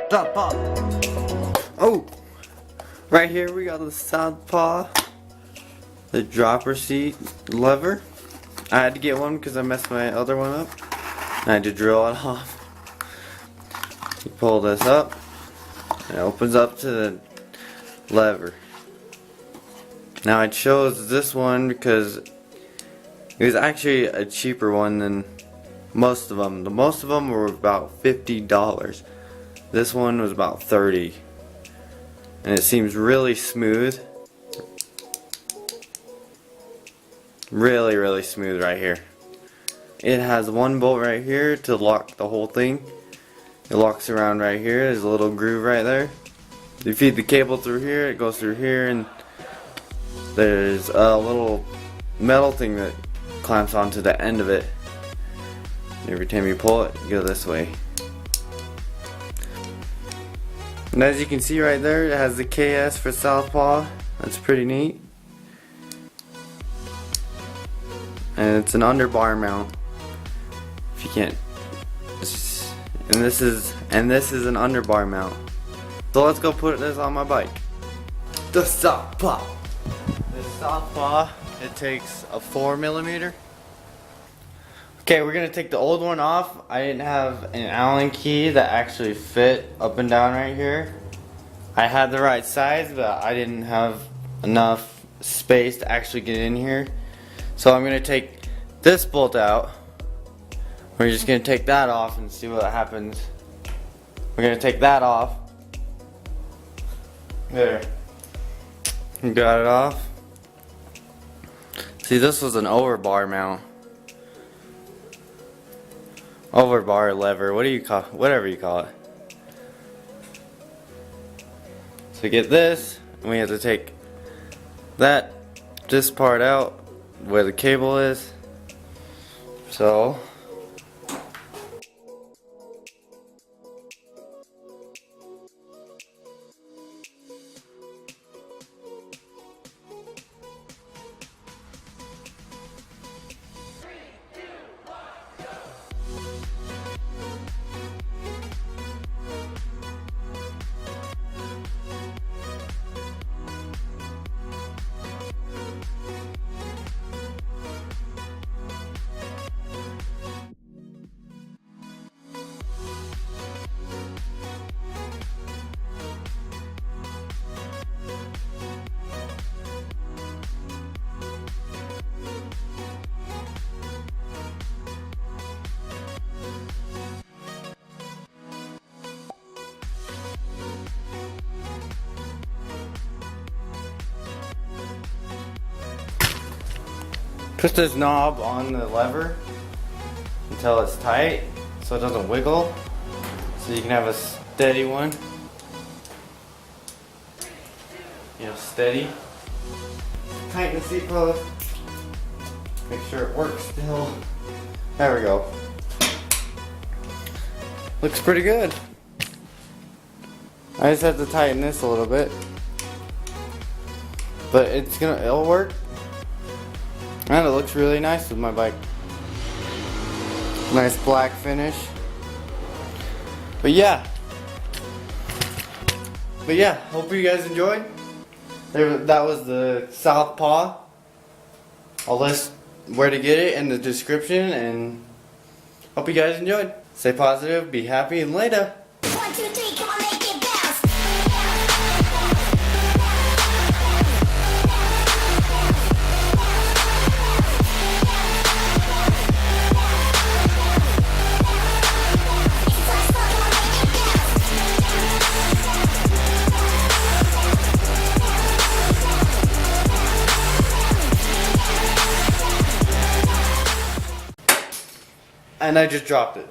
Southpaw. Oh, right here we got the Southpaw, the dropper seat lever. I had to get one because I messed my other one up. I had to drill it off. You pull this up, and it opens up to the lever. Now I chose this one because it was actually a cheaper one than most of them. Most of them were about $50. This one was about $30. And it seems really smooth. Really smooth right here. It has one bolt right here to lock the whole thing. It locks around right here. There's a little groove right there. You feed the cable through here, it goes through here, and there's a little metal thing that clamps onto the end of it. Every time you pull it, you go this way. And as you can see right there, it has the KS for Southpaw. That's pretty neat. And it's an underbar mount. If you can't, and this is an underbar mount. So let's go put this on my bike. The Southpaw. The Southpaw. It takes a 4mm. Okay, we're gonna take the old one off. I didn't have an Allen key that actually fit up and down right here. I had the right size, but I didn't have enough space to actually get in here. So I'm gonna take this bolt out. We're just gonna take that off and see what happens. We're gonna take that off. There. Got it off. See, this was an overbar mount. Overbar lever, whatever you call it. So get this, and we have to take this part out where the cable is. So twist this knob on the lever until it's tight so it doesn't wiggle, so you can have a steady one. You know, steady. Tighten the seat post. Make sure it works still. There we go. Looks pretty good. I just have to tighten this a little bit, but it'll work. And it looks really nice with my bike. Nice black finish. But yeah, hope you guys enjoyed. That was the Southpaw. I'll list where to get it in the description, and hope you guys enjoyed. Stay positive, be happy, and later. 1, 2, 3, come on, make it bounce. And I just dropped it.